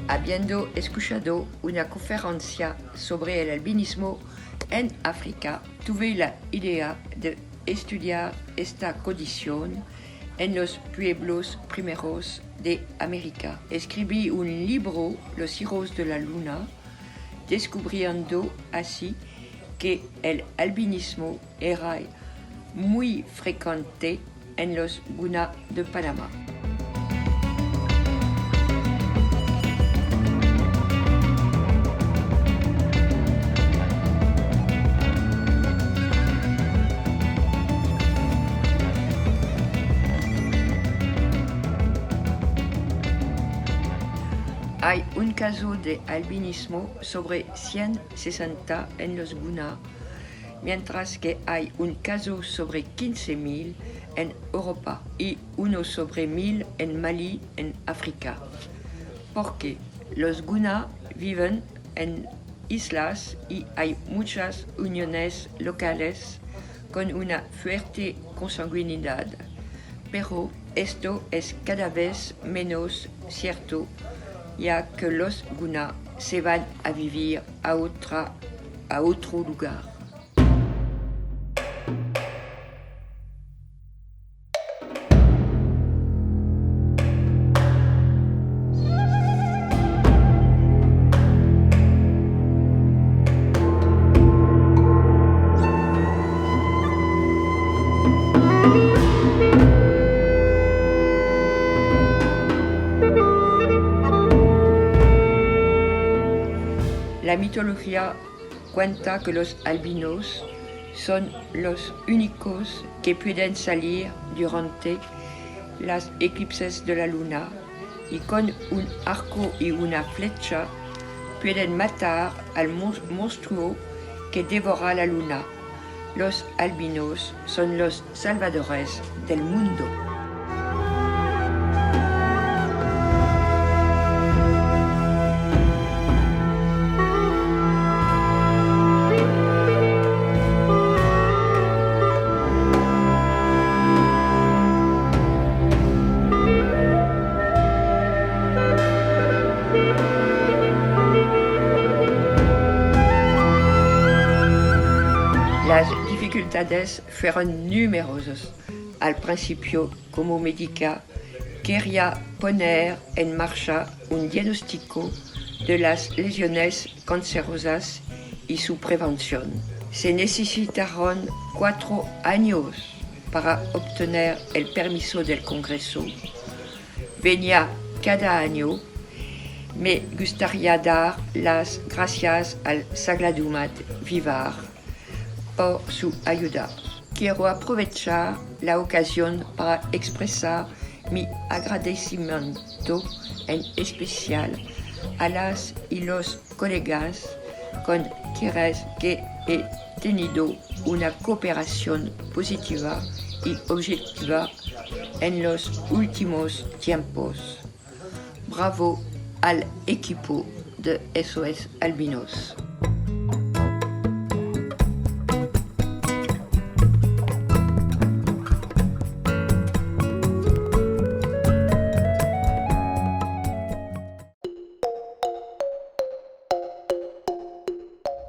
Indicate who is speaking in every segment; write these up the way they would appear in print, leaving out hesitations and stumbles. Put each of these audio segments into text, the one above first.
Speaker 1: habiendo escuchado una conferencia sobre el albinismo en África, tuve la idea de estudiar esta condición en los pueblos primeros de América. Escribí un libro, Los hijos de la luna, descubriendo así que el albinismo era muy frecuente en los Guna de Panamá. Hay un caso de albinismo sobre 160 en los Guna, mientras que hay un caso sobre 15.000 en Europa y uno sobre 1.000 en Mali, en África. Porque los Guna viven en islas y hay muchas uniones locales con una fuerte consanguinidad, pero esto es cada vez menos cierto, ya que los Guna se van a vivir a otro lugar. La mitología cuenta que los albinos son los únicos que pueden salir durante las eclipses de la luna y con un arco y una flecha pueden matar al monstruo que devora la luna. Los albinos son los salvadores del mundo. Las dificultades fueron numerosas. Al principio, como médica, quería poner en marcha un diagnóstico de las lesiones cancerosas y su prevención. Se necesitaron 4 años para obtener el permiso del Congreso. Venía cada año. Me gustaría dar las gracias al Sagladumat Vivar por su ayuda. Quiero aprovechar la ocasión para expresar mi agradecimiento en especial a las y los colegas con quienes he tenido una cooperación positiva y objetiva en los últimos tiempos. Bravo al equipo de SOS Albinos.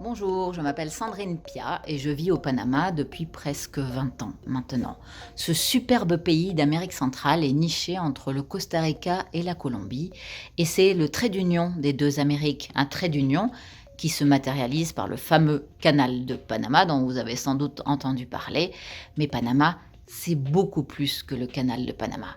Speaker 2: Bonjour, je m'appelle Sandrine Pia et je vis au Panama depuis presque 20 ans maintenant. Ce superbe pays d'Amérique centrale est niché entre le Costa Rica et la Colombie et c'est le trait d'union des deux Amériques, un trait d'union qui se matérialise par le fameux canal de Panama dont vous avez sans doute entendu parler. Mais Panama, c'est beaucoup plus que le canal de Panama.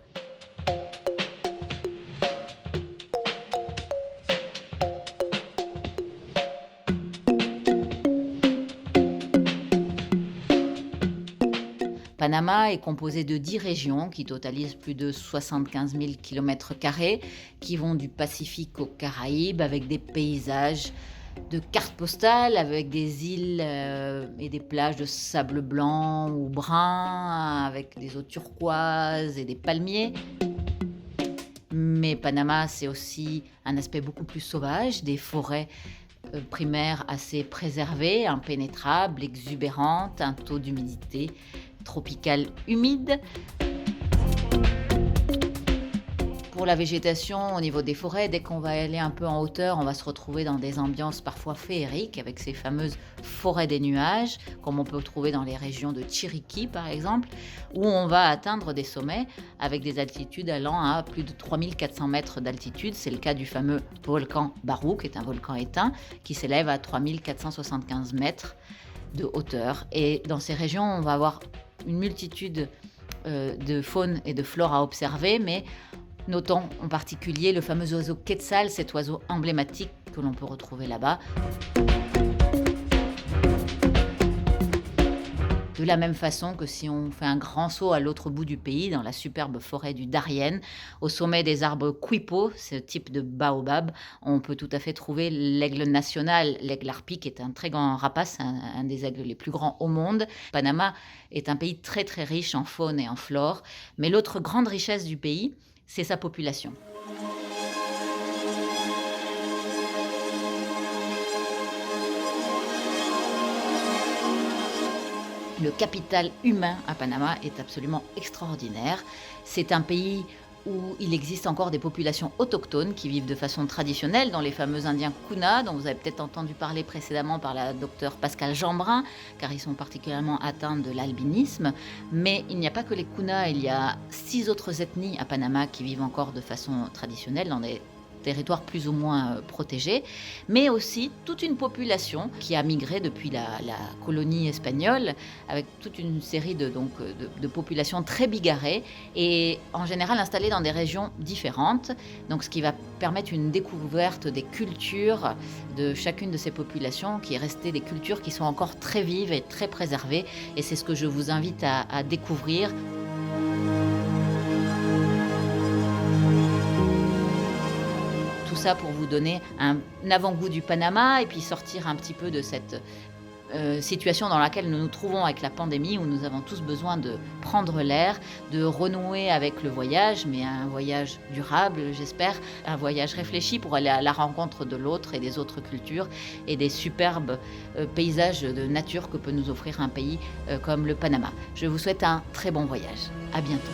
Speaker 2: Panama est composé de 10 régions qui totalisent plus de 75 000 km², qui vont du Pacifique aux Caraïbes avec des paysages de cartes postales, avec des îles et des plages de sable blanc ou brun, avec des eaux turquoises et des palmiers. Mais Panama, c'est aussi un aspect beaucoup plus sauvage, des forêts primaires assez préservées, impénétrables, exubérantes, un taux d'humidité tropicale humide. Pour Pour la végétation, au niveau des forêts, dès qu'on va aller un peu en hauteur, on va se retrouver dans des ambiances parfois féeriques avec ces fameuses forêts des nuages, comme on peut trouver dans les régions de Chiriquí par exemple, où on va atteindre des sommets avec des altitudes allant à plus de 3400 mètres d'altitude. C'est le cas du fameux volcan Barú, qui est un volcan éteint, qui s'élève à 3475 mètres de hauteur. Et dans ces régions, on va avoir une multitude de faune et de flore à observer, mais notons en particulier le fameux oiseau quetzal, cet oiseau emblématique que l'on peut retrouver là-bas. De la même façon que si on fait un grand saut à l'autre bout du pays, dans la superbe forêt du Darien, au sommet des arbres quipo, ce type de baobab, on peut tout à fait trouver l'aigle national, l'aigle harpie, qui est un très grand rapace, un des aigles les plus grands au monde. Panama est un pays très très riche en faune et en flore, mais l'autre grande richesse du pays, c'est sa population. Le capital humain à Panama est absolument extraordinaire. C'est un pays où il existe encore des populations autochtones qui vivent de façon traditionnelle, dont les fameux Indiens Kuna, dont vous avez peut-être entendu parler précédemment par la docteure Pascale Jeanbrun, car ils sont particulièrement atteints de l'albinisme. Mais il n'y a pas que les Kuna, il y a 6 autres ethnies à Panama qui vivent encore de façon traditionnelle dans des territoires plus ou moins protégés, mais aussi toute une population qui a migré depuis la colonie espagnole, avec toute une série de populations très bigarrées et en général installées dans des régions différentes, donc ce qui va permettre une découverte des cultures de chacune de ces populations, qui est restée des cultures qui sont encore très vives et très préservées, et c'est ce que je vous invite à découvrir. Tout ça pour vous donner un avant-goût du Panama et puis sortir un petit peu de cette situation dans laquelle nous nous trouvons avec la pandémie, où nous avons tous besoin de prendre l'air, de renouer avec le voyage, mais un voyage durable, j'espère, un voyage réfléchi pour aller à la rencontre de l'autre et des autres cultures et des superbes paysages de nature que peut nous offrir un pays comme le Panama. Je vous souhaite un très bon voyage. À bientôt.